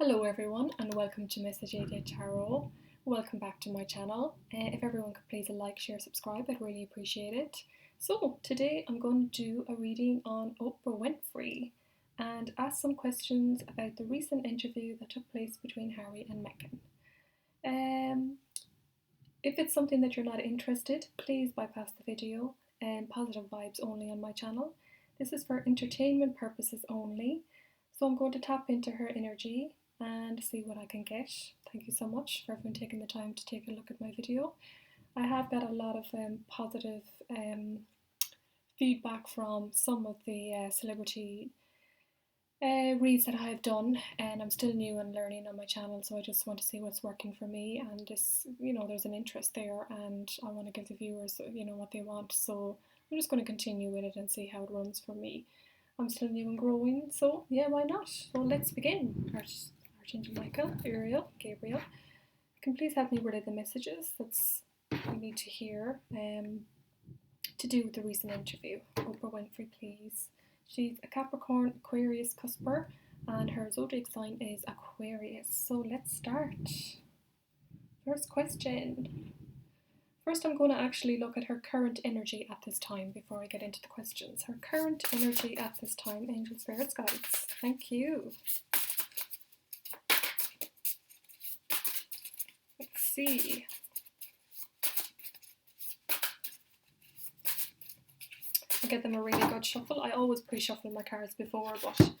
Hello everyone and welcome to Messagesdetarot. Welcome back to my channel. If everyone could please like, share, subscribe, I'd really appreciate it. So today I'm going to do a reading on Oprah Winfrey and ask some questions about the recent interview that took place between Harry and Meghan. If it's something that you're not interested, please bypass the video and positive vibes only on my channel. This is for entertainment purposes only. So I'm going to tap into her energy and see what I can get. Thank you so much for everyone taking the time to take a look at my video. I have got a lot of positive feedback from some of the celebrity reads that I have done, and I'm still new and learning on my channel, so I just want to see what's working for me, and this, there's an interest there and I want to give the viewers, what they want, so I'm just going to continue with it and see how it runs for me. I'm still new and growing, so yeah, why not? So let's begin. Archangel Michael, Ariel, Gabriel, can please help me relay the messages that's we need to hear to do with the recent interview. Oprah Winfrey, please. She's a Capricorn, Aquarius cusper, and her zodiac sign is Aquarius. So let's start. First question. First, I'm going to actually look at her current energy at this time before I get into the questions. Her current energy at this time, angels, spirits, guides. Thank you. Let's see. I get them a really good shuffle. I always pre-shuffle my cards before, but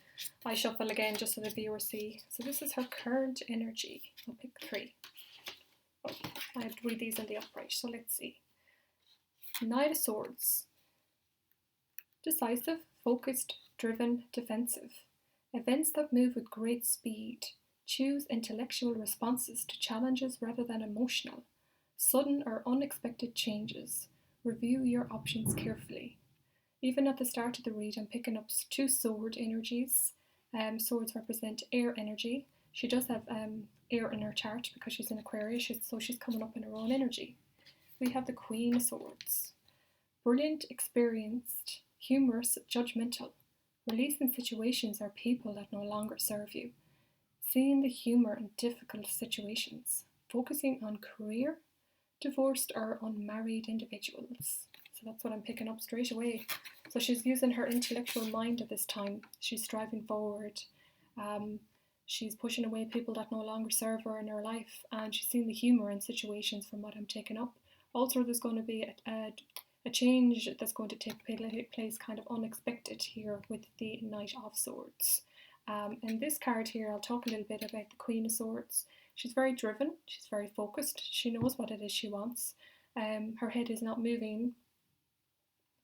I shuffle again just so the viewers see. So this is her current energy. I'll pick 3. Oh, I have to read these in the upright, so let's see. Knight of Swords. Decisive, focused, driven, defensive. Events that move with great speed. Choose intellectual responses to challenges rather than emotional. Sudden or unexpected changes. Review your options carefully. Even at the start of the read, I'm picking up 2 sword energies. Swords represent air energy. She does have air in her chart because she's in Aquarius, so she's coming up in her own energy. We have the Queen of Swords. Brilliant, experienced, humorous, judgmental. Releasing situations or people that no longer serve you. Seeing the humour in difficult situations. Focusing on career, divorced or unmarried individuals. So that's what I'm picking up straight away. So she's using her intellectual mind at this time. She's striving forward. She's pushing away people that no longer serve her in her life, and she's seeing the humour in situations from what I'm taking up. Also, there's going to be a change that's going to take place kind of unexpected here with the Knight of Swords. And this card here, I'll talk a little bit about the Queen of Swords. She's very driven, she's very focused, she knows what it is she wants. Her head is not moving.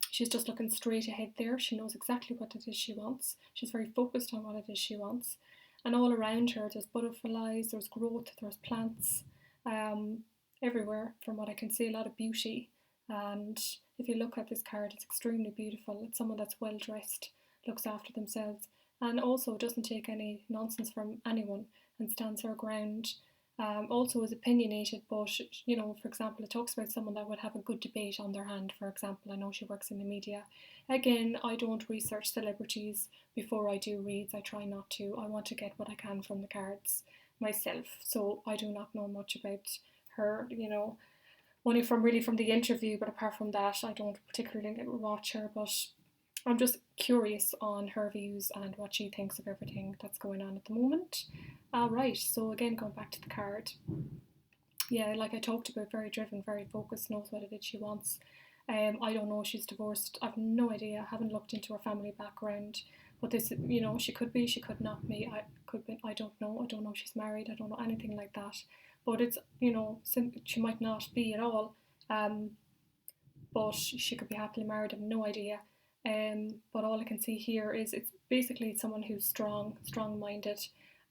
She's just looking straight ahead there. She knows exactly what it is she wants. She's very focused on what it is she wants. And all around her, there's butterflies, there's growth, there's plants, everywhere. From what I can see, a lot of beauty. And if you look at this card, it's extremely beautiful. It's someone that's well dressed, looks after themselves, and also doesn't take any nonsense from anyone and stands her ground. Also is opinionated, but for example, it talks about someone that would have a good debate on their hand. For example, I know she works in the media. Again, I don't research celebrities before I do reads. I try not to. I want to get what I can from the cards myself, so I do not know much about her, only from the interview, but apart from that, I don't particularly watch her, but I'm just curious on her views and what she thinks of everything that's going on at the moment. Right, so again, going back to the card. Yeah, like I talked about, very driven, very focused, knows what it is she wants. I don't know, she's divorced. I have no idea. I haven't looked into her family background. But this, she could be, she could not be. I don't know. I don't know if she's married. I don't know anything like that. But it's, she might not be at all. But she could be happily married. I have no idea. But all I can see here is it's basically someone who's strong-minded.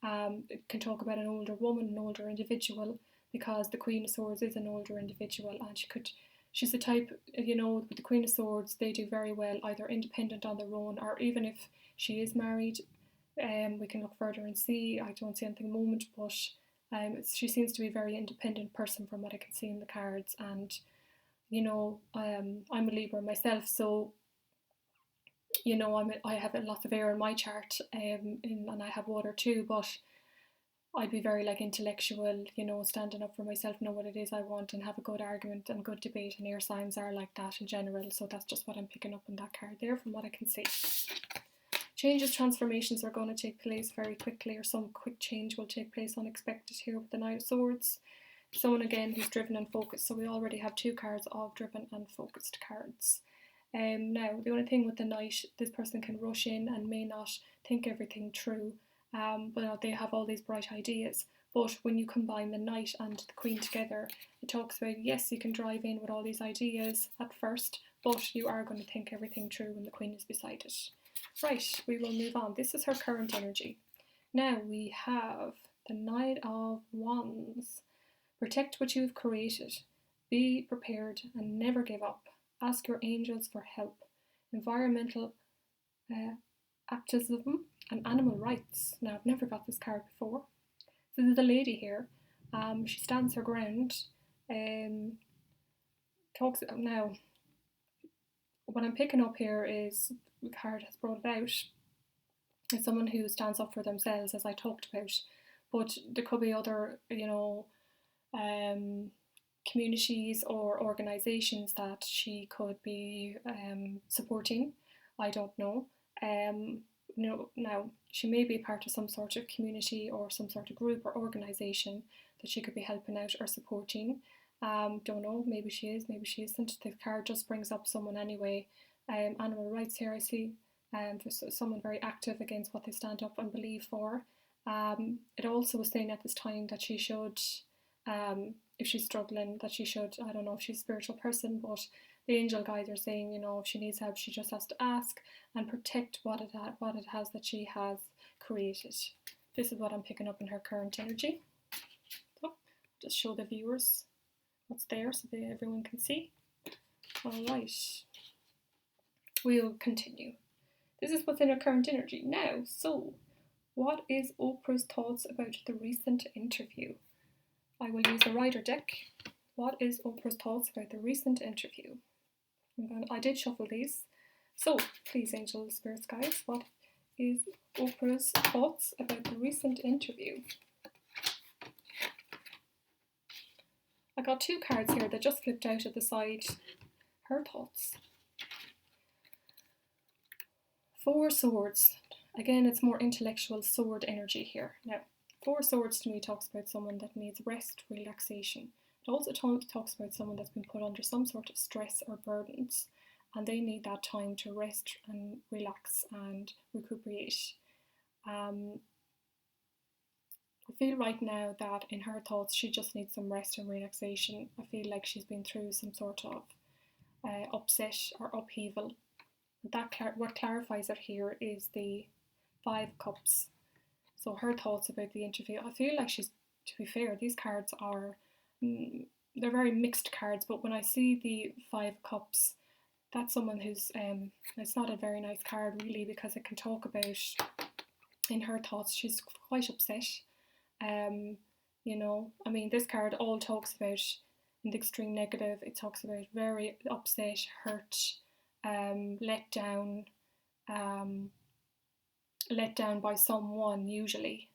It can talk about an older woman, an older individual, because the Queen of Swords is an older individual, and she's the type, with the Queen of Swords, they do very well, either independent on their own, or even if she is married, we can look further and see. I don't see anything at the moment, but she seems to be a very independent person from what I can see in the cards, and I'm a Libra myself, so I have lots of air in my chart, and I have water too, but I'd be very like intellectual, you know, standing up for myself, know what it is I want, and have a good argument and good debate. And air signs are like that in general, so that's just what I'm picking up on that card there from what I can see. Changes, transformations are going to take place very quickly, or some quick change will take place unexpected here with the Knight of Swords. Someone again who's driven and focused, so we already have 2 cards of driven and focused cards. Now, the only thing with the Knight, this person can rush in and may not think everything through. But they have all these bright ideas. But when you combine the Knight and the Queen together, it talks about, yes, you can drive in with all these ideas at first, but you are going to think everything through when the Queen is beside it. Right, we will move on. This is her current energy. Now we have the Knight of Wands. Protect what you have created. Be prepared and never give up. Ask your angels for help. Environmental activism and animal rights. Now, I've never got this card before. So there's a lady here. She stands her ground. Talks now. What I'm picking up here is the card has brought it out. It's someone who stands up for themselves, as I talked about. But there could be other, you know, communities or organisations that she could be supporting. I don't know. Now, she may be part of some sort of community or some sort of group or organisation that she could be helping out or supporting. Don't know, maybe she is, maybe she isn't. The card just brings up someone anyway. Animal rights here I see. For someone very active against what they stand up and believe for. It also was saying at this time that she should, if she's struggling, that she should, I don't know if she's a spiritual person, but the angel guides are saying, you know, if she needs help, she just has to ask and protect what it has that she has created. This is what I'm picking up in her current energy. So, just show the viewers what's there so that everyone can see. Alright, we'll continue. This is what's in her current energy now. So, what is Oprah's thoughts about the recent interview? I will use the Rider deck. What is Oprah's thoughts about the recent interview? I did shuffle these. So, please, angels, spirits, guides, what is Oprah's thoughts about the recent interview? I got 2 cards here that just flipped out at the side. Her thoughts. 4 swords. Again, it's more intellectual sword energy here. Now, 4 swords to me talks about someone that needs rest, relaxation. It also talks about someone that's been put under some sort of stress or burdens, and they need that time to rest and relax and recuperate. I feel right now that in her thoughts she just needs some rest and relaxation. I feel like she's been through some sort of upset or upheaval. What clarifies it here is the 5 cups. So her thoughts about the interview. I feel like she's, to be fair, these cards are, they're very mixed cards, but when I see the 5 cups, that's someone who's, it's not a very nice card really, because it can talk about, in her thoughts, she's quite upset. You know, I mean, this card all talks about, in the extreme negative, it talks about very upset, hurt, let down by someone usually.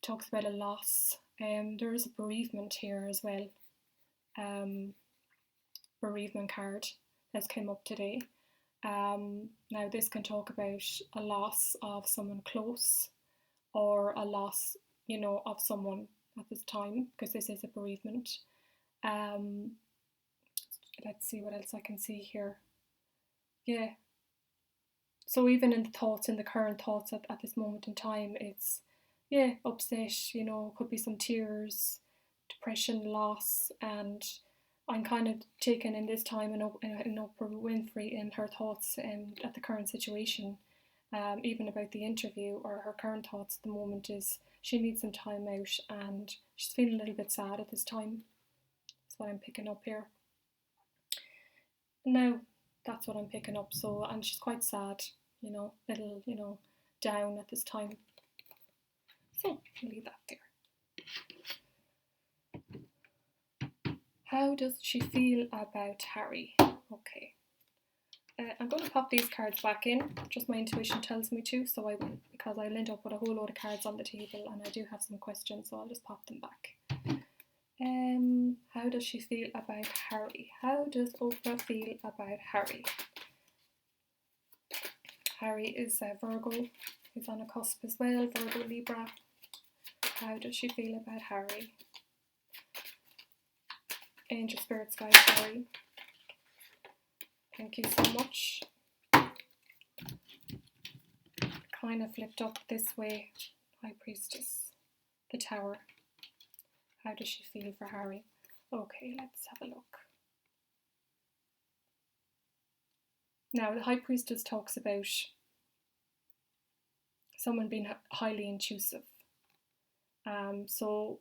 Talks about a loss. There is a bereavement here as well. Bereavement card that's came up today. Now this can talk about a loss of someone close, or a loss, you know, of someone at this time, because this is a bereavement. Let's see what else I can see here. Yeah. So even in the thoughts, in the current thoughts at this moment in time, it's, yeah, upset, you know, could be some tears, depression, loss, and I'm kind of taken in this time in Oprah Winfrey in her thoughts at the current situation, even about the interview, or her current thoughts at the moment is she needs some time out and she's feeling a little bit sad at this time. That's what I'm picking up here. Now, that's what I'm picking up. So, and she's quite sad, you know, little, you know, down at this time. So, I'll leave that there. How does she feel about Harry? Okay. I'm going to pop these cards back in, just my intuition tells me to, so I will, because I'll end up with a whole load of cards on the table and I do have some questions, so I'll just pop them back. How does she feel about Harry? How does Oprah feel about Harry? Harry is a Virgo, he's on a cusp as well, Virgo Libra. How does she feel about Harry? Angel Spirits Guide Harry. Thank you so much. Kind of flipped up this way. High Priestess. The Tower. How does she feel for Harry? Okay, let's have a look. Now, the High Priestess talks about someone being highly intrusive. So,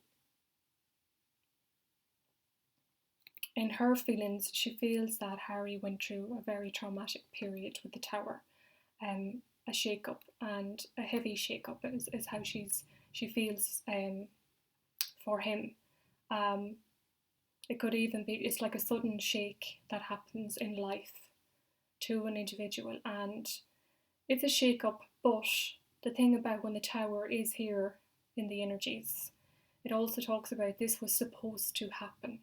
in her feelings, she feels that Harry went through a very traumatic period with the Tower. A shake-up, and a heavy shake-up is how she feels for him. It could even be, it's like a sudden shake that happens in life to an individual, and it's a shake-up, but the thing about when the Tower is here in the energies, it also talks about this was supposed to happen.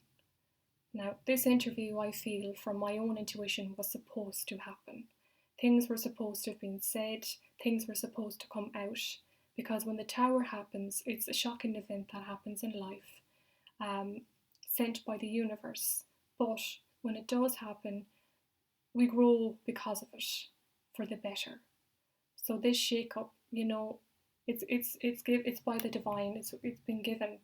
Now, this interview, I feel, from my own intuition, was supposed to happen. Things were supposed to have been said, things were supposed to come out, because when the Tower happens, it's a shocking event that happens in life, sent by the universe. But when it does happen, we grow because of it, for the better. So this shake-up, it's by the divine. It's been given.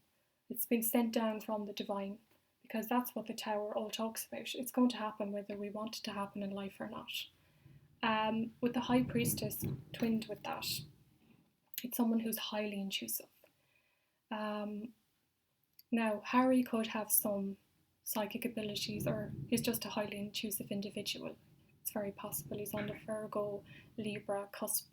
It's been sent down from the divine, because that's what the Tower all talks about. It's going to happen whether we want it to happen in life or not. With the High Priestess twinned with that, it's someone who's highly intrusive. Now, Harry could have some psychic abilities, or he's just a highly intrusive individual. It's very possible he's on the Virgo, Libra cusp.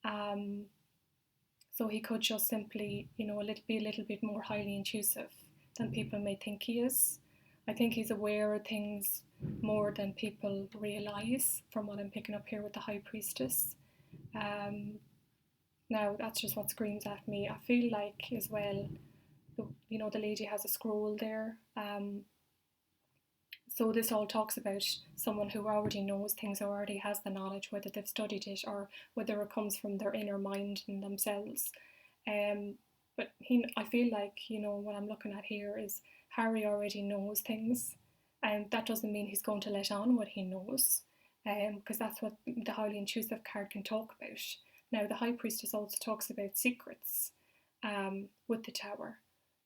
So he could just simply, be a little bit more highly intrusive than people may think he is. I think he's aware of things more than people realise, from what I'm picking up here with the High Priestess. Now, that's just what screams at me. I feel like, as well, the lady has a scroll there. So this all talks about someone who already knows things, or already has the knowledge, whether they've studied it or whether it comes from their inner mind and themselves. But I feel like, what I'm looking at here is Harry already knows things, and that doesn't mean he's going to let on what he knows, because that's what the highly intrusive card can talk about. Now, the High Priestess also talks about secrets with the Tower.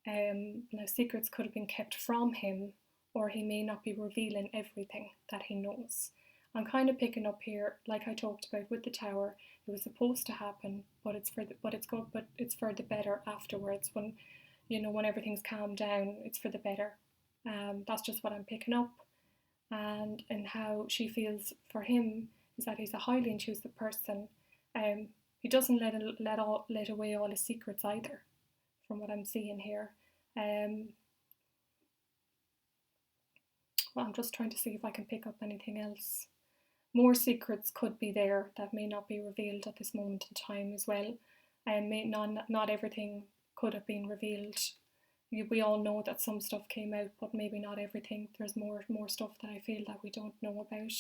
Now, secrets could have been kept from him, or he may not be revealing everything that he knows. I'm kind of picking up here, like I talked about with the Tower, it was supposed to happen, but it's for the better afterwards. When when everything's calmed down, it's for the better. That's just what I'm picking up. And how she feels for him is that he's a highly intrusive person. He doesn't let away all his secrets either, from what I'm seeing here. Well, I'm just trying to see if I can pick up anything else. More secrets could be there that may not be revealed at this moment in time as well. Not everything could have been revealed. We all know that some stuff came out, but maybe not everything. There's more stuff that I feel that we don't know about.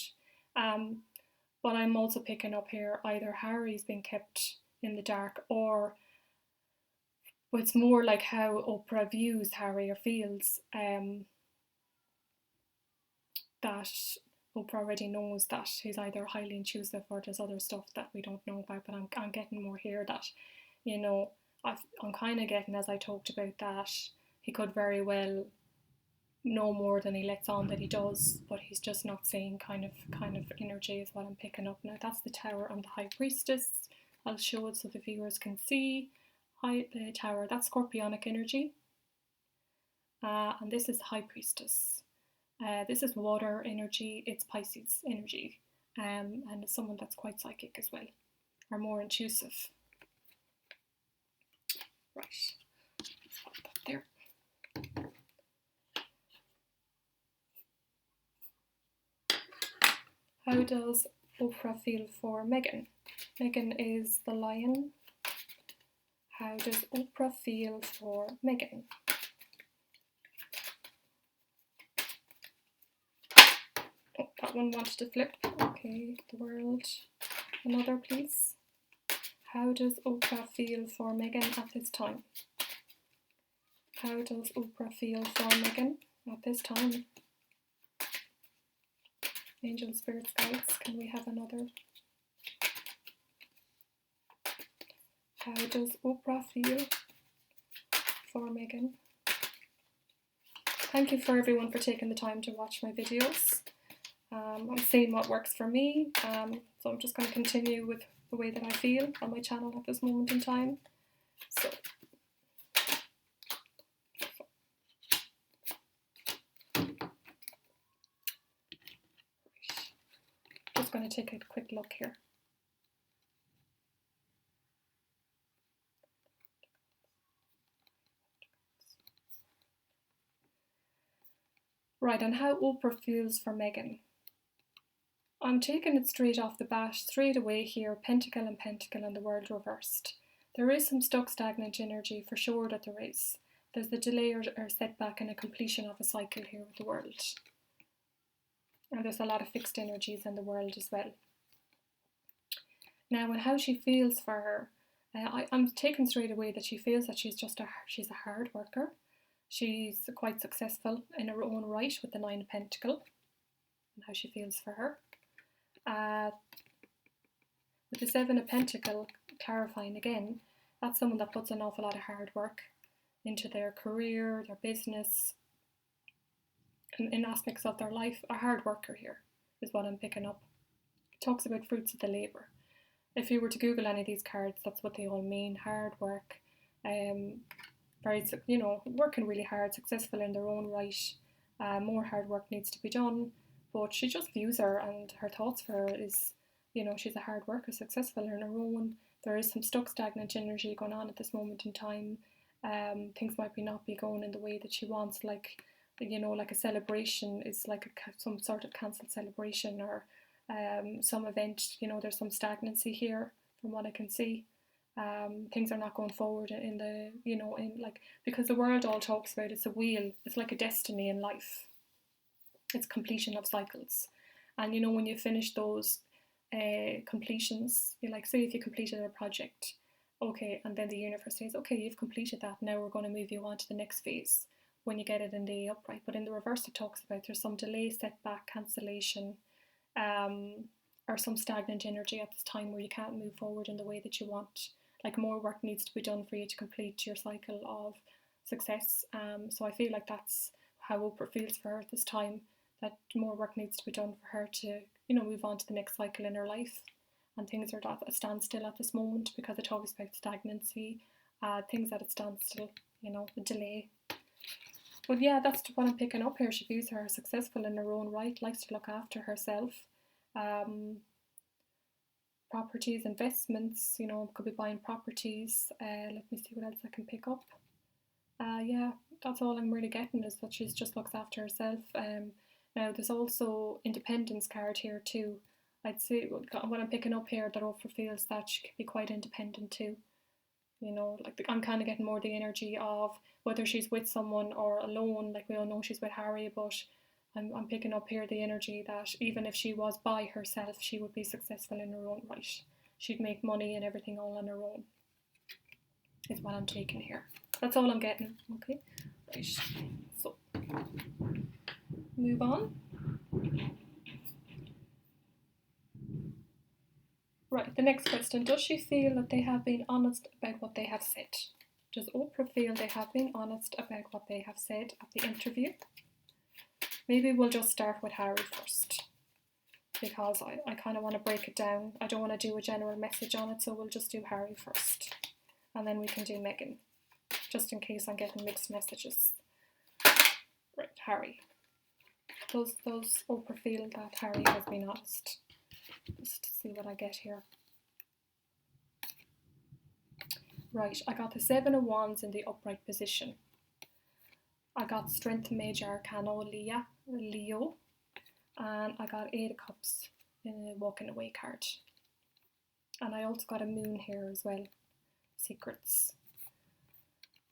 But I'm also picking up here, either Harry's been kept in the dark, or it's more like how Oprah views Harry or feels. That Oprah already knows that he's either highly intrusive or there's other stuff that we don't know about. But I'm getting more here that, I'm kind of getting, as I talked about, that he could very well know more than he lets on that he does, but he's just not saying kind of energy is what I'm picking up. Now, that's the Tower and the High Priestess. I'll show it so the viewers can see. The Tower, that's Scorpionic energy. And this is the High Priestess. This is water energy, it's Pisces energy, and it's someone that's quite psychic as well, or more intrusive. Right, let's pop that there. How does Oprah feel for Meghan? Meghan is the lion. How does Oprah feel for Meghan? Oh, that one wanted to flip. Okay, the world. Another, please. How does Oprah feel for Meghan at this time? How does Oprah feel for Meghan at this time? Angel, spirits, guides, can we have another? How does Oprah feel for Meghan? Thank you for everyone for taking the time to watch my videos. I'm seeing what works for me, so I'm just going to continue with the way that I feel on my channel at this moment in time. So, just going to take a quick look here. Right, and how Oprah feels for Meghan. I'm taking it straight off the bat, straight away here, Pentacle and the world reversed. There is some stuck stagnant energy, for sure that there is. There's the delay or setback and a completion of a cycle here with the world. And there's a lot of fixed energies in the world as well. Now, and how she feels for her, I'm taking straight away that she feels that she's a hard worker. She's quite successful in her own right with the 9 of Pentacles, and how she feels for her. With the 7 of Pentacles, clarifying again, that's someone that puts an awful lot of hard work into their career, their business, and in aspects of their life. A hard worker here is what I'm picking up. It talks about fruits of the labour. If you were to Google any of these cards, that's what they all mean. Hard work, very, working really hard, successful in their own right. More hard work needs to be done, but she just views her, and her thoughts for her is, she's a hard worker, successful in her own. There is some stuck stagnant energy going on at this moment in time. Things might not be going in the way that she wants, like a celebration is like some sort of cancelled celebration, or some event. There's some stagnancy here from what I can see. Things are not going forward in the, because the world all talks about it's a wheel, it's like a destiny in life. It's completion of cycles. And when you finish those completions, say if you completed a project, okay, and then the universe says, okay, you've completed that, now we're going to move you on to the next phase when you get it in the upright. But in the reverse, it talks about there's some delay, setback, cancellation, or some stagnant energy at this time where you can't move forward in the way that you want. Like more work needs to be done for you to complete your cycle of success. So I feel like that's how Oprah feels for her at this time, that more work needs to be done for her to, move on to the next cycle in her life. And things are at a standstill at this moment because it talks about stagnancy, things at a standstill, the delay. But yeah, that's what I'm picking up here. She views her successful in her own right, likes to look after herself. Properties, investments, could be buying properties. Let me see what else I can pick up. Yeah, that's all I'm really getting, is that she just looks after herself. Now there's also independence card here too. I'd say what I'm picking up here, that Oprah feels that she can be quite independent too. I'm kind of getting more the energy of whether she's with someone or alone. Like we all know she's with Harry, but I'm picking up here the energy that even if she was by herself, she would be successful in her own right. She'd make money and everything all on her own, is what I'm taking here. That's all I'm getting, okay? Right, so move on. Right, the next question. Does she feel that they have been honest about what they have said? Does Oprah feel they have been honest about what they have said at the interview? Maybe we'll just start with Harry first, because I kind of want to break it down. I don't want to do a general message on it, so we'll just do Harry first. And then we can do Meghan, just in case I'm getting mixed messages. Right, Harry. Does Oprah feel that Harry has been honest? Just to see what I get here. Right, I got the 7 of Wands in the upright position. I got Strength Major Arcana Leo, and I got 8 of Cups in a walking away card. And I also got a moon here as well, secrets.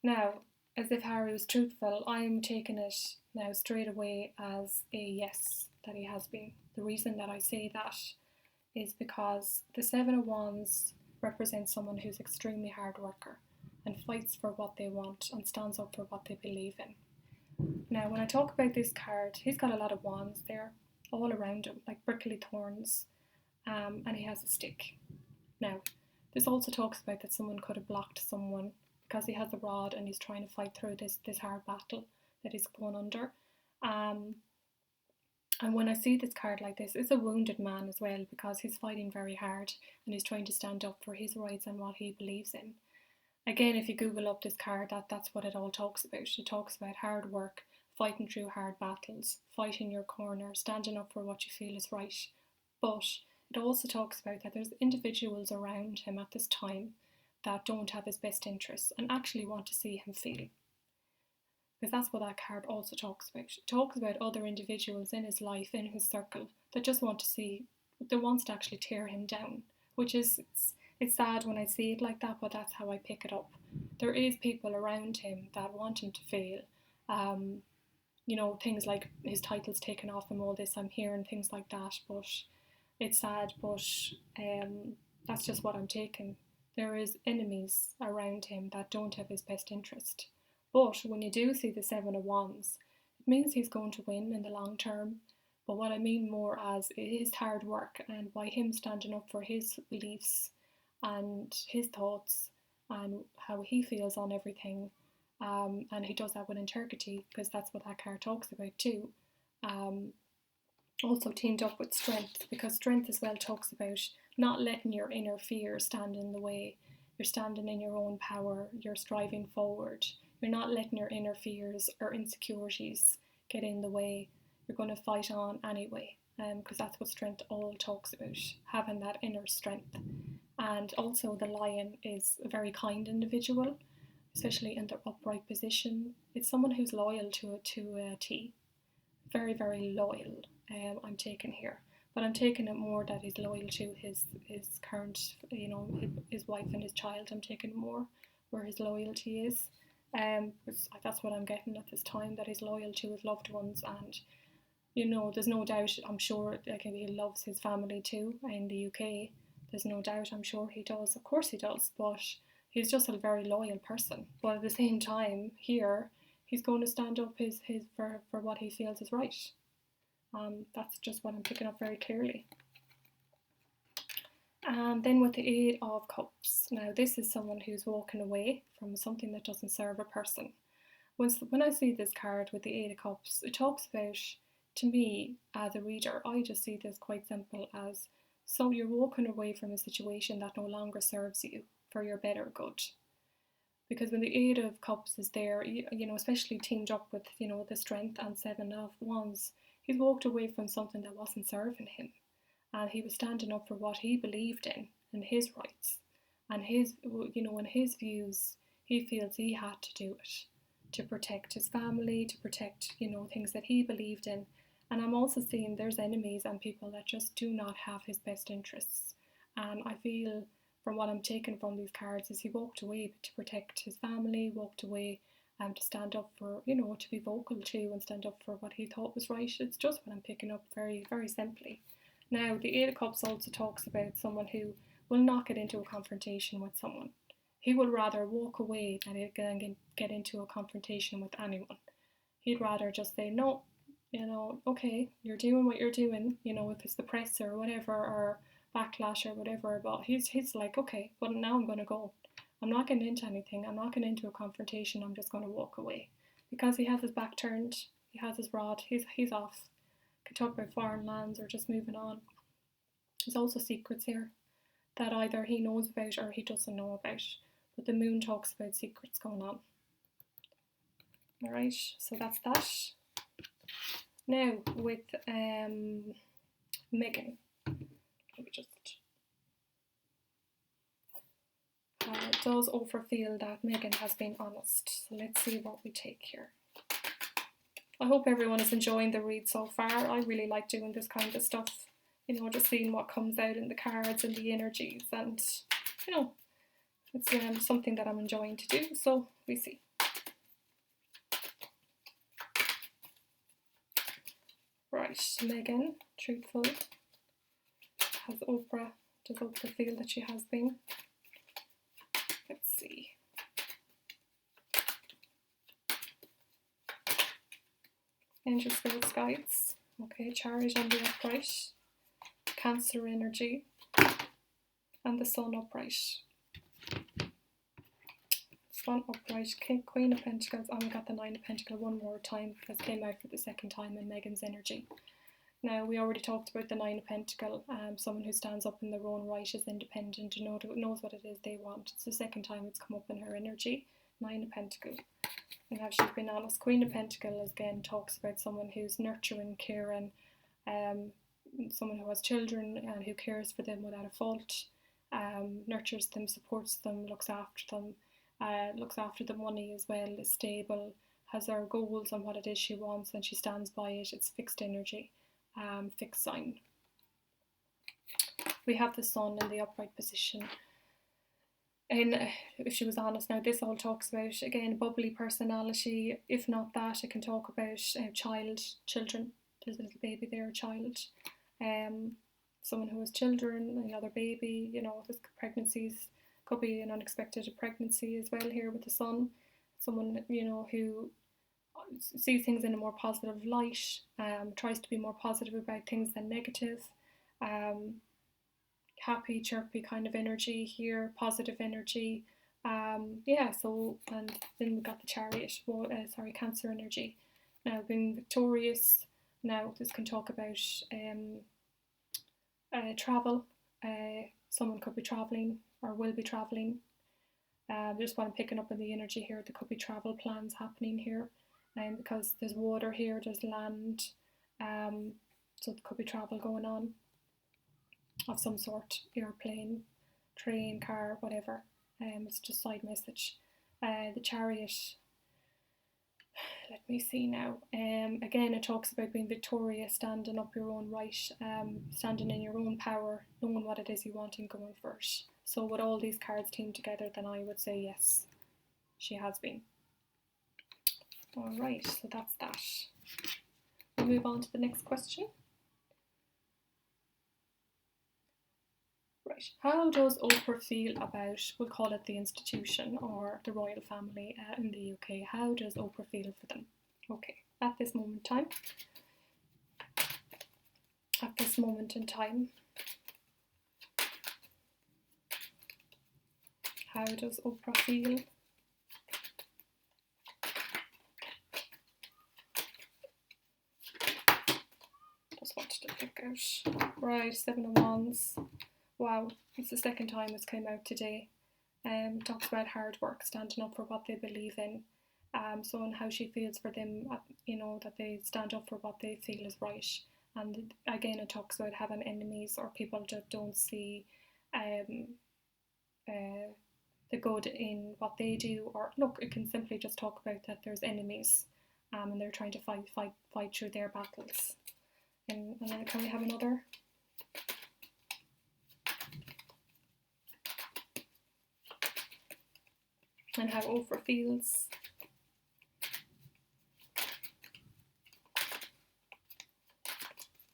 Now, as if Harry was truthful, I'm taking it now straight away as a yes, that he has been. The reason that I say that is because the Seven of Wands represents someone who's extremely hard worker and fights for what they want and stands up for what they believe in. Now, when I talk about this card, he's got a lot of wands there all around him, like prickly thorns, and he has a stick. Now, this also talks about that someone could have blocked someone because he has a rod and he's trying to fight through this hard battle that he's going under. And when I see this card like this, it's a wounded man as well, because he's fighting very hard and he's trying to stand up for his rights and what he believes in. Again, if you Google up this card, that's what it all talks about. It talks about hard work, fighting through hard battles, fighting your corner, standing up for what you feel is right. But it also talks about that there's individuals around him at this time that don't have his best interests and actually want to see him fail. Because that's what that card also talks about. It talks about other individuals in his life, in his circle, that just want to see, that wants to actually tear him down, which is, it's sad when I see it like that, but that's how I pick it up. There is people around him that want him to fail. You know, things like his title's taken off him, all this, I'm hearing things like that, but it's sad, but that's just what I'm taking. There is enemies around him that don't have his best interest. But when you do see the Seven of Wands, it means he's going to win in the long term. But what I mean more as his hard work and by him standing up for his beliefs and his thoughts and how he feels on everything, and he does that with integrity, because that's what that card talks about too. Also teamed up with strength, because strength as well talks about not letting your inner fear stand in the way. You're standing in your own power, you're striving forward. You're not letting your inner fears or insecurities get in the way. You're going to fight on anyway, because that's what strength all talks about, having that inner strength. And also the Lion is a very kind individual, especially in their upright position. It's someone who's loyal to a T. Very, very loyal, I'm taking here. But I'm taking it more that he's loyal to his current, you know, his wife and his child. I'm taking more where his loyalty is. That's what I'm getting at this time, that he's loyal to his loved ones, and you know, there's no doubt, I'm sure, like, he loves his family too in the UK. There's no doubt, I'm sure he does. Of course he does, but he's just a very loyal person. But at the same time, here, he's going to stand up for what he feels is right. That's just what I'm picking up very clearly. And then with the Eight of Cups. Now, this is someone who's walking away from something that doesn't serve a person. When I see this card with the Eight of Cups, it talks about, to me, as a reader, I just see this quite simple as, so you're walking away from a situation that no longer serves you for your better good. Because when the Eight of Cups is there, you know, especially teamed up with, you know, the Strength and Seven of Wands, he's walked away from something that wasn't serving him. And he was standing up for what he believed in and his rights. And his, you know, in his views, he feels he had to do it to protect his family, to protect, you know, things that he believed in. And I'm also seeing there's enemies and people that just do not have his best interests. And I feel, from what I'm taking from these cards, is he walked away to protect his family, walked away to stand up for, you know, to be vocal too and stand up for what he thought was right. It's just what I'm picking up very, very simply. Now, the Eight of Cups also talks about someone who will not get into a confrontation with someone. He would rather walk away than get into a confrontation with anyone. He'd rather just say, no, you know, okay, you're doing what you're doing, you know, if it's the press or whatever, or backlash or whatever, but he's like, okay, but now I'm going to go. I'm not getting into anything. I'm not getting into a confrontation. I'm just going to walk away. Because he has his back turned, he has his rod, he's off. Could talk about foreign lands or just moving on. There's also secrets here that either he knows about or he doesn't know about. But the moon talks about secrets going on. Alright, so that's that. Now with Meghan. Let me just... does Oprah feel that Meghan has been honest? So let's see what we take here. I hope everyone is enjoying the read so far. I really like doing this kind of stuff. just seeing what comes out in the cards and the energies, and it's something that I'm enjoying to do, so we see. Right, Meghan, truthful. Does Oprah feel that she has been? Let's see. Angel Spirit Guides. Okay, Chariot on the upright. Cancer energy. And the Sun upright. Sun upright. Queen of Pentacles. Oh, we got the Nine of Pentacles one more time because it came out for the second time in Meghan's energy. Now, we already talked about the Nine of Pentacles, someone who stands up in their own right, is independent and knows what it is they want. It's the second time it's come up in her energy, Nine of Pentacles. And how she's been honest. Queen of Pentacles, again, talks about someone who's nurturing, caring, someone who has children and who cares for them without a fault, nurtures them, supports them, looks after the money as well, is stable, has her goals on what it is she wants, and she stands by it. It's fixed energy. Fixed sign. We have the Sun in the upright position, and if she was honest, now this all talks about, again, bubbly personality. If not that, it can talk about children. There's a little baby there, a child, someone who has children, another baby. There's pregnancies, could be an unexpected pregnancy as well here with the Sun. Someone who sees things in a more positive light, tries to be more positive about things than negative, happy, chirpy kind of energy here, positive energy. So, and then we got the Chariot, Cancer energy. Now, being victorious. Now, this can talk about travel. Someone could be travelling or will be travelling. Just what I'm picking up in the energy here, there could be travel plans happening here. Because there's water here, there's land, so there could be travel going on of some sort, airplane, train, car, whatever. It's just side message. The Chariot, let me see now. Again, it talks about being victorious, standing up your own right, standing in your own power, knowing what it is you want and going for it. So with all these cards teamed together, then I would say yes, she has been. Alright, so that's that. We'll move on to the next question. Right, how does Oprah feel about, we'll call it the institution or the royal family in the UK? How does Oprah feel for them? Okay, at this moment in time, how does Oprah feel? Wanted to pick out. Right, Seven of Wands. Wow, it's the second time it's came out today. Talks about hard work, standing up for what they believe in. So and how she feels for them, that they stand up for what they feel is right. And again, it talks about having enemies or people that don't see the good in what they do. Or look, it can simply just talk about that there's enemies, and they're trying to fight through their battles. And then can we have another? And how Oprah feels.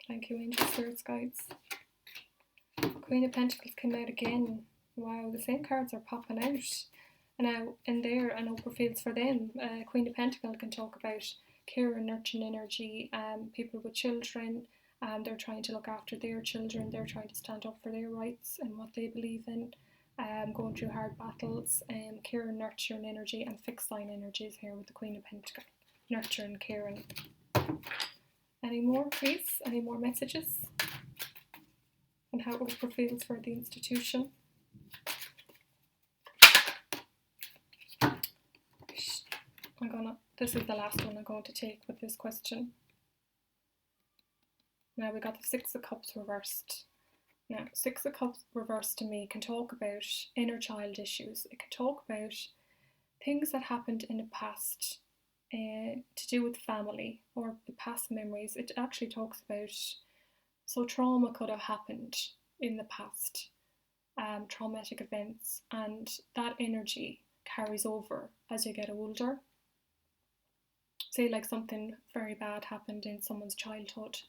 Thank you, Angel Spirits Guides. Queen of Pentacles came out again. Wow, the same cards are popping out. And now in there, and Oprah feels for them. Queen of Pentacles can talk about care and nurturing energy, people with children, they're trying to look after their children, they're trying to stand up for their rights and what they believe in, going through hard battles, care and nurturing energy, and fixed sign energies here with the Queen of Pentacles, nurturing, caring. Any more, please? Any more messages? And how Oprah feels for the institution. This is the last one I'm going to take with this question. Now we got the Six of Cups reversed. Now, Six of Cups reversed to me can talk about inner child issues. It can talk about things that happened in the past to do with family or the past memories. It actually talks about So trauma could have happened in the past, traumatic events, and that energy carries over as you get older. Say like something very bad happened in someone's childhood,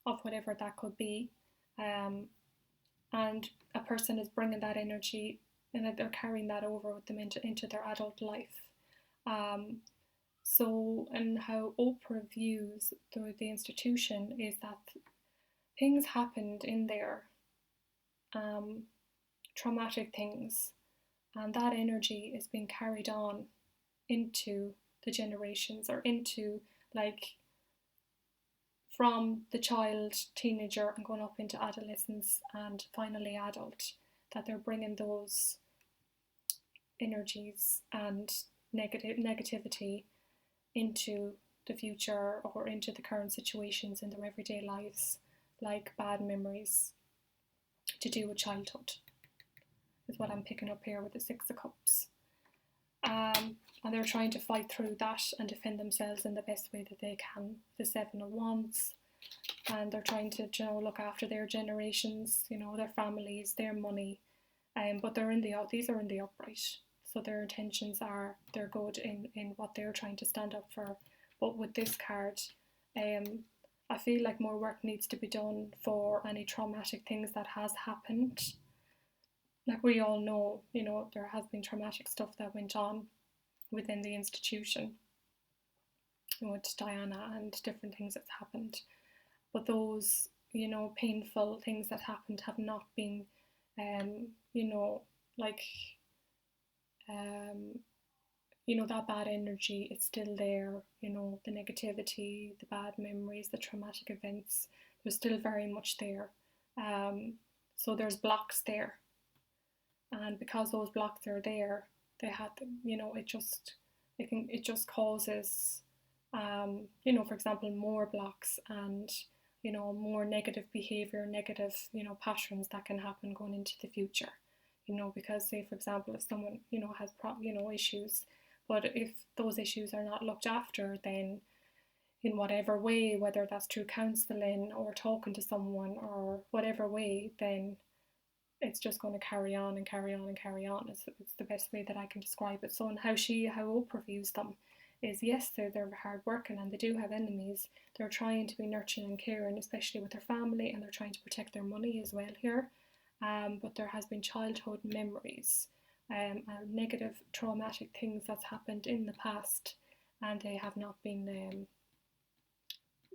of whatever that could be, and a person is bringing that energy and they're carrying that over with them into their adult life. So, and how Oprah views the institution is that things happened in there, traumatic things, and that energy is being carried on into the generations, or into like from the child, teenager, and going up into adolescence and finally adult, that they're bringing those energies and negativity into the future or into the current situations in their everyday lives, like bad memories to do with childhood, is what I'm picking up here with the Six of Cups. And they're trying to fight through that and defend themselves in the best way that they can. The Seven of Wands, and they're trying to, you know, look after their generations, you know, their families, their money. But these are in the upright, so their intentions are, they're good in what they're trying to stand up for. But with this card, I feel like more work needs to be done for any traumatic things that has happened. Like we all know, you know, there has been traumatic stuff that went on within the institution, you know, with Diana and different things that's happened. But those, you know, painful things that happened have not been, you know, like, you know, that bad energy, it's still there, you know, the negativity, the bad memories, the traumatic events, they're still very much there. So there's blocks there. And because those blocks are there, they had, you know, it just causes, you know, for example, more blocks and, you know, more negative behavior, negative, you know, patterns that can happen going into the future. You know, because say, for example, if someone, you know, has, you know, issues, but if those issues are not looked after, then in whatever way, whether that's through counselling or talking to someone or whatever way, then it's just going to carry on and carry on and carry on. It's the best way that I can describe it. So, and how Oprah views them is, yes, they're hard working and they do have enemies. They're trying to be nurturing and caring, especially with their family, and they're trying to protect their money as well here. But there has been childhood memories and negative traumatic things that's happened in the past, and they have not been,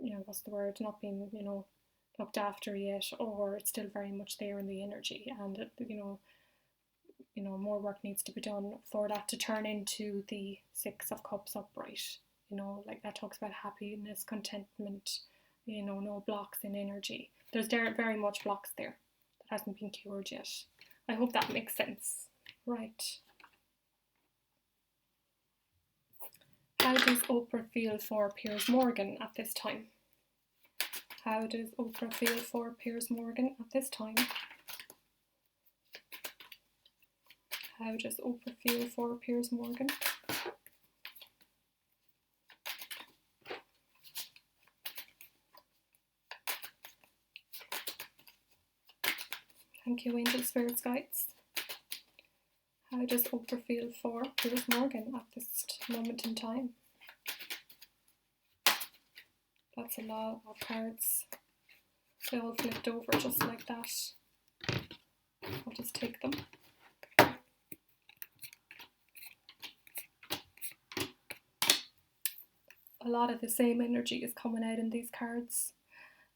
you know, what's the word? Not been, you know, looked after yet, or it's still very much there in the energy, and you know, more work needs to be done for that to turn into the Six of Cups upright. You know, like that talks about happiness, contentment, you know, no blocks in energy. There's very much blocks there that hasn't been cured yet. I hope that makes sense. Right. How does Oprah feel for Piers Morgan at this time? How does Oprah feel for Piers Morgan at this time? How does Oprah feel for Piers Morgan? Thank you, Angel Spirits Guides. How does Oprah feel for Piers Morgan at this moment in time? That's a lot of cards. They all flipped over just like that. I'll just take them. A lot of the same energy is coming out in these cards.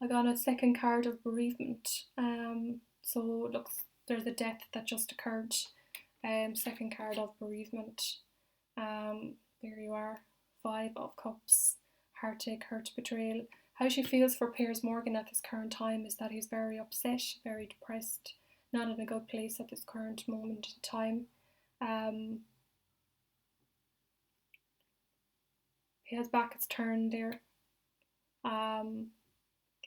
I got a second card of bereavement. So it looks, there's a death that just occurred. Second card of bereavement. There you are. Five of Cups. Heartache, hurt, betrayal. How she feels for Piers Morgan at this current time is that he's very upset, very depressed, not in a good place at this current moment in time. His back is turned there.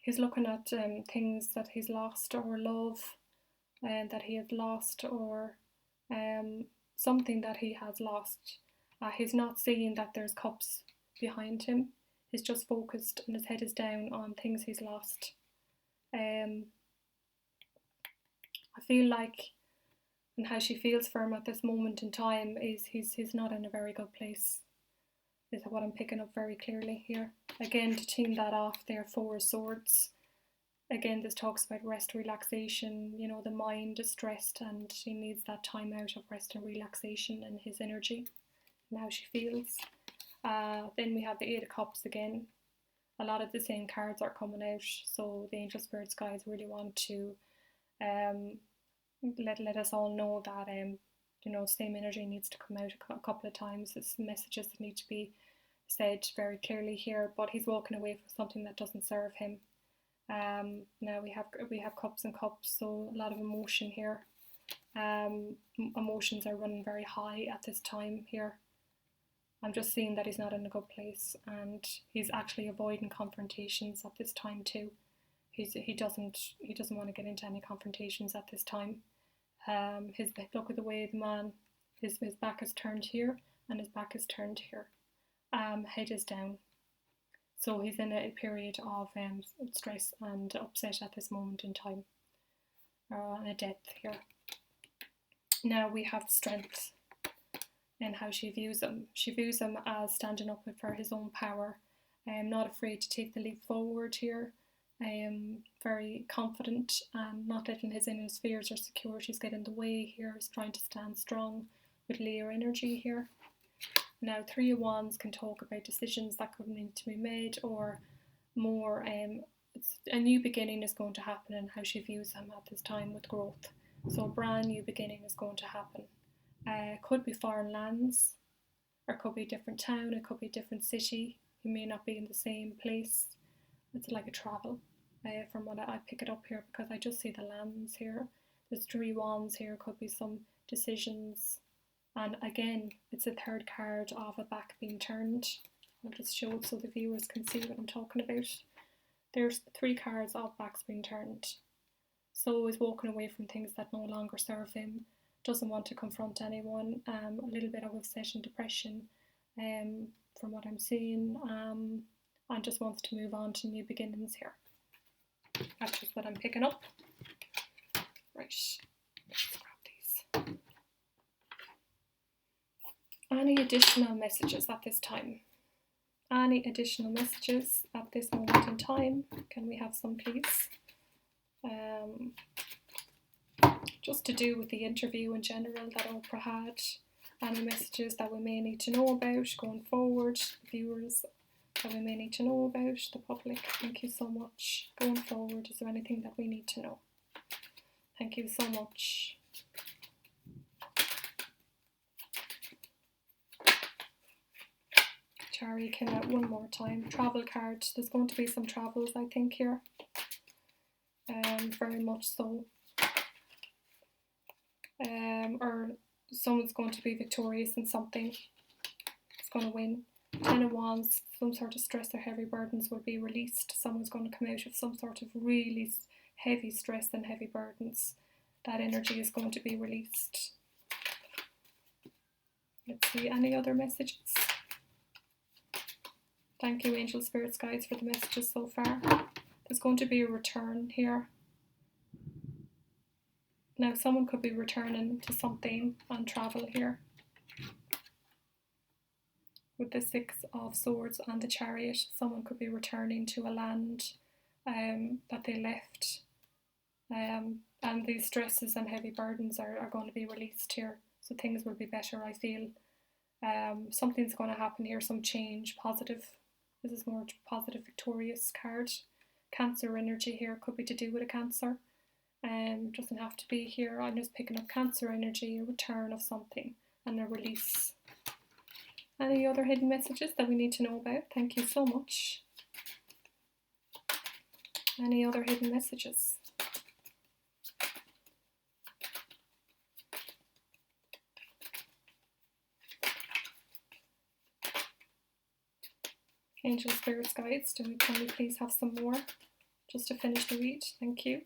He's looking at things that he's lost, or love that he has lost, or something that he has lost. He's not seeing that there's cups behind him. He's just focused and his head is down on things he's lost. I feel like, and how she feels for him at this moment in time is he's not in a very good place, is what I'm picking up very clearly here. Again, to team that off there, Four of Swords. Again, this talks about rest, relaxation. You know, the mind is stressed and he needs that time out of rest and relaxation and his energy and how she feels. Then we have the Eight of Cups again. A lot of the same cards are coming out, so the angel spirits guides really want to let us all know that you know, same energy needs to come out a couple of times. There's messages that need to be said very clearly here, but he's walking away from something that doesn't serve him. Now we have Cups and Cups, so a lot of emotion here. Emotions are running very high at this time here. I'm just seeing that he's not in a good place, and he's actually avoiding confrontations at this time too. He doesn't want to get into any confrontations at this time. Look at the way the man, his back is turned here and his back is turned here. Head is down. So he's in a period of stress and upset at this moment in time. And a death here. Now we have strength and how she views him. She views him as standing up for his own power, not afraid to take the leap forward here. Very confident and not letting his inner fears or securities get in the way here. Is trying to stand strong with Leo energy here. Now, Three of Wands can talk about decisions that could need to be made, or more a new beginning is going to happen in how she views him at this time with growth. So a brand new beginning is going to happen. Could be foreign lands, or could be a different town, it could be a different city. You may not be in the same place. It's like a travel, from what I pick it up here, because I just see the lands here. There's Three Wands here, could be some decisions. And again, it's a third card of a back being turned. I'll just show it so the viewers can see what I'm talking about. There's 3 cards of backs being turned. So he's walking away from things that no longer serve him, doesn't want to confront anyone, a little bit of upset and depression from what I'm seeing, and just wants to move on to new beginnings here. That's just what I'm picking up. Right, let's grab these. Any additional messages at this time? Any additional messages at this moment in time? Can we have some, please? Just to do with the interview in general that Oprah had. Any messages that we may need to know about going forward, viewers that we may need to know about, the public. Thank you so much. Going forward, is there anything that we need to know? Thank you so much. Chariot came out one more time. Travel card. There's going to be some travels, I think, here. Very much so. Or someone's going to be victorious in something. It's going to win. 10 of Wands, some sort of stress or heavy burdens will be released. Someone's going to come out of some sort of really heavy stress and heavy burdens. That energy is going to be released. Let's see, any other messages? Thank you, Angel Spirits Guides, for the messages so far. There's going to be a return here. Now, someone could be returning to something and travel here. With the 6 of Swords and the Chariot, someone could be returning to a land that they left. And these stresses and heavy burdens are going to be released here. So things will be better, I feel. Something's going to happen here, some change, positive. This is more positive, victorious card. Cancer energy here could be to do with a Cancer. Doesn't have to be here. I'm just picking up Cancer energy, a return of something, and a release. Any other hidden messages that we need to know about? Thank you so much. Any other hidden messages? Angel Spirits Guides, can we please have some more? Just to finish the read. Thank you.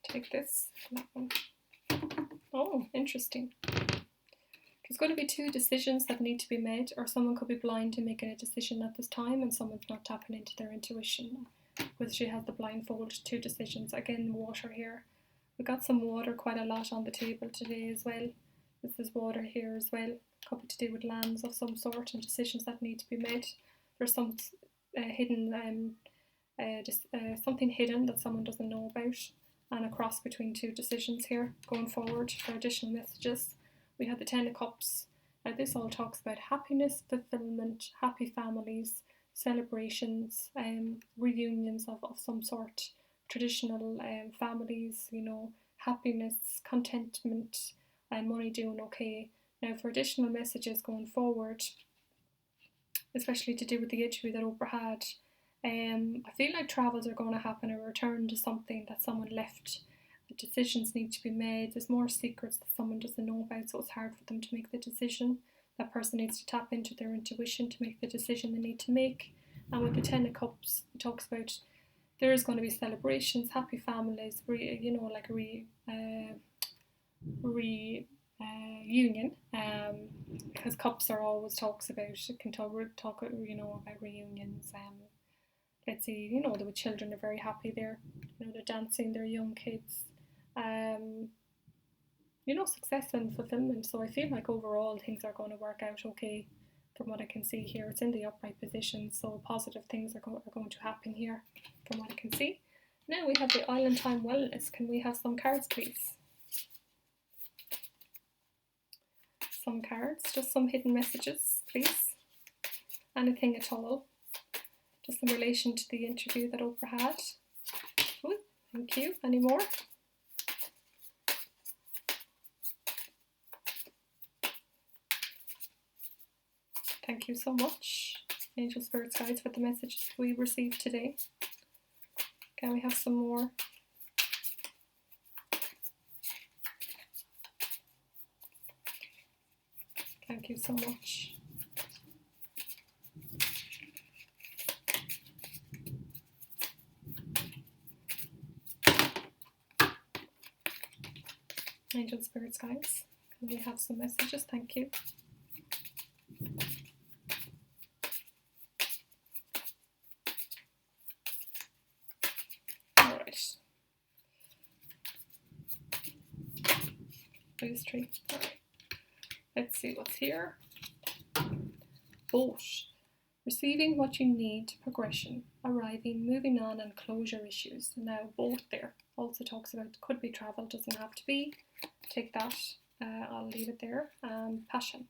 Take this. That one. Oh, interesting. There's going to be 2 decisions that need to be made, or someone could be blind to making a decision at this time and someone's not tapping into their intuition because she has the blindfold. 2 decisions. Again, water here. We got some water quite a lot on the table today as well. This is water here as well. Could be to do with lands of some sort and decisions that need to be made. There's some hidden, something hidden that someone doesn't know about, and a cross between 2 decisions here going forward for additional messages. We have the 10 of Cups. This all talks about happiness, fulfillment, happy families, celebrations, reunions of some sort, traditional families, you know, happiness, contentment, and money doing okay. Now for additional messages going forward, especially to do with the issue that Oprah had, I feel like travels are going to happen, a return to something that someone left. The decisions need to be made. There's more secrets that someone doesn't know about, so it's hard for them to make the decision. That person needs to tap into their intuition to make the decision they need to make. And with the 10 of Cups, it talks about there is going to be celebrations, happy families, reunion. Because cups are always talks about, it can talk you know, about reunions. Let's see, you know, the children are very happy there. You know, they're dancing, they're young kids. You know, success and fulfillment. So I feel like overall things are going to work out okay from what I can see here. It's in the upright position, so positive things are going to happen here from what I can see. Now we have the Island Time Wellness. Can we have some cards, please? Some cards, just some hidden messages, please. Anything at all. Just in relation to the interview that Oprah had. Ooh, thank you. Any more? Thank you so much, Angel Spirits Guides, for the messages we received today. Can we have some more? Thank you so much. Angel Spirits Guides, can we have some messages? Thank you. Alright. These 3. Alright. Let's see what's here. Boat. Receiving what you need, progression, arriving, moving on, and closure issues. Now, boat there also talks about, could be travel, doesn't have to be. Take that, I'll leave it there. Passion.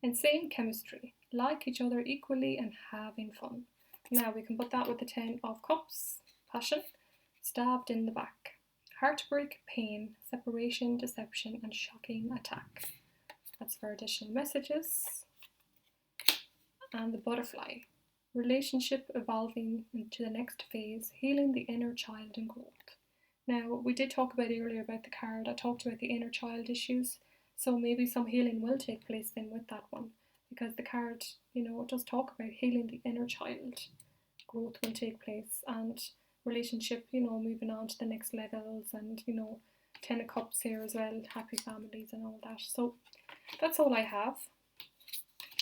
Insane chemistry. Like each other equally and having fun. Now, we can put that with the 10 of Cups. Passion. Stabbed in the back. Heartbreak, pain, separation, deception, and shocking attack. That's for additional messages. And the Butterfly. Relationship evolving into the next phase, healing the inner child and growth. Now, we did talk about earlier about the card. I talked about the inner child issues. So maybe some healing will take place then with that one. Because the card, you know, it does talk about healing the inner child. Growth will take place. And relationship, you know, moving on to the next levels. And, you know, 10 of Cups here as well. Happy families and all that. So that's all I have.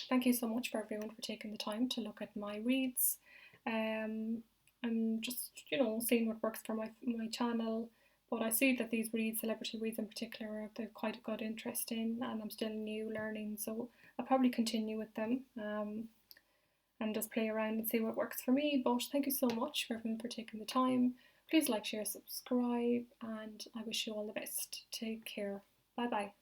Thank you so much for everyone for taking the time to look at my reads. I'm just, you know, seeing what works for my channel. But I see that these reads, celebrity reads in particular, they've quite a good interest in, and I'm still new learning, so I'll probably continue with them and just play around and see what works for me. But thank you so much for everyone for taking the time. Please like, share, subscribe, and I wish you all the best. Take care. Bye bye.